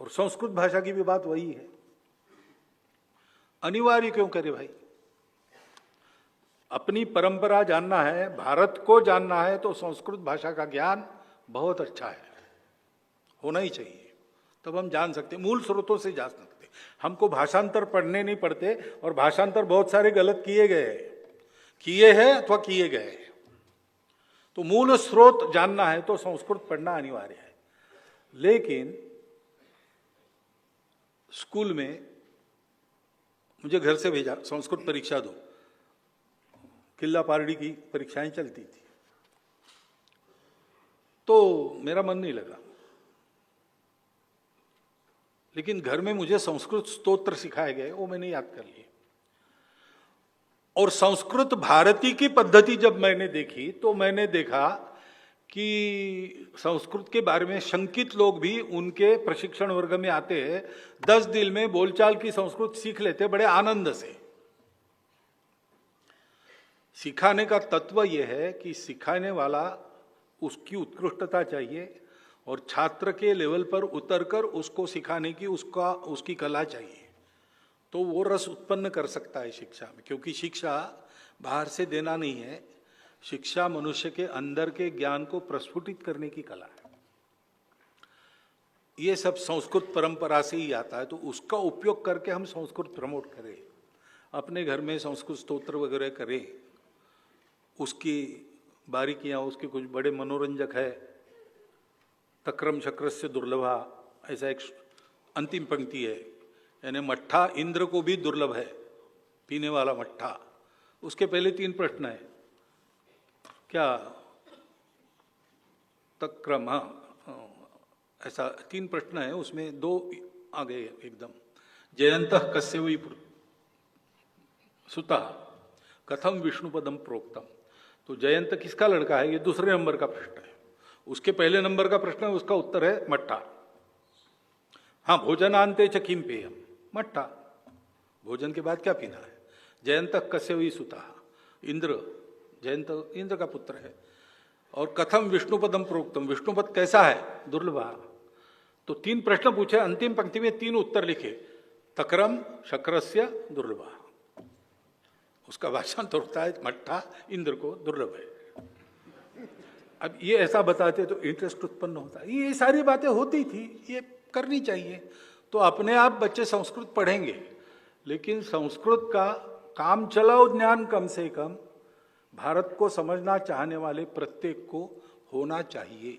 और संस्कृत भाषा की भी बात वही है। अनिवार्य क्यों करे भाई? अपनी परंपरा जानना है, भारत को जानना है, तो संस्कृत भाषा का ज्ञान बहुत अच्छा है, होना ही चाहिए। तब हम जान सकते, मूल स्रोतों से जान सकते। हमको भाषांतर पढ़ने नहीं पड़ते, और भाषांतर बहुत सारे गलत किए हैं अथवा किए गए। तो मूल स्रोत जानना है तो संस्कृत पढ़ना अनिवार्य है। लेकिन स्कूल में मुझे घर से भेजा, संस्कृत परीक्षा दो, किल्ला पारडी की परीक्षाएं चलती थी, तो मेरा मन नहीं लगा। लेकिन घर में मुझे संस्कृत स्तोत्र सिखाए गए, वो मैंने याद कर लिए। और संस्कृत भारती की पद्धति जब मैंने देखी तो मैंने देखा कि संस्कृत के बारे में शंकित लोग भी उनके प्रशिक्षण वर्ग में आते हैं, 10 दिन में बोलचाल की संस्कृत सीख लेते बड़े आनंद से। सिखाने का तत्व यह है कि सिखाने वाला, उसकी उत्कृष्टता चाहिए, और छात्र के लेवल पर उतरकर उसको सिखाने की उसकी कला चाहिए। तो वो रस उत्पन्न कर सकता है शिक्षा में, क्योंकि शिक्षा बाहर से देना नहीं है, शिक्षा मनुष्य के अंदर के ज्ञान को प्रस्फुटित करने की कला है। ये सब संस्कृत परंपरा से ही आता है, तो उसका उपयोग करके हम संस्कृत प्रमोट करें, अपने घर में संस्कृत स्तोत्र वगैरह करें। उसकी बारीकियां, उसके कुछ बड़े मनोरंजक है। तक्रम शक्रस्य दुर्लभा, ऐसा एक अंतिम पंक्ति है, यानी मट्ठा इंद्र को भी दुर्लभ है, पीने वाला मट्ठा। उसके पहले 3 प्रश्न है, क्या तक्रम, ऐसा 3 प्रश्न है, उसमें 2 आ गए एकदम। जयंतः कस्य वै सुता कथम विष्णुपदम प्रोक्तम। तो जयंत किसका लड़का है, ये दूसरे नंबर का प्रश्न है। उसके पहले नंबर का प्रश्न है, उसका उत्तर है मट्ठा। हाँ, भोजनांते च किम पेयम, मट्ठा, भोजन के बाद क्या पीना है। जयंत कस्य वै सुता, इंद्र, जयंत इंद्र का पुत्र है। और कथम विष्णुपदम प्रोक्तम, विष्णुपद कैसा है, दुर्लभा। तो 3 प्रश्न पूछे, अंतिम पंक्ति में 3 उत्तर लिखे, तक्रम शक्रस्य दुर्लभा। उसका भाषण तो होता है मट्ठा इंद्र को दुर्लभ है। अब ये ऐसा बताते तो इंटरेस्ट उत्पन्न होता है। ये सारी बातें होती थी, ये करनी चाहिए, तो अपने आप बच्चे संस्कृत पढ़ेंगे। लेकिन संस्कृत का काम चलाओ ज्ञान कम से कम भारत को समझना चाहने वाले प्रत्येक को होना चाहिए।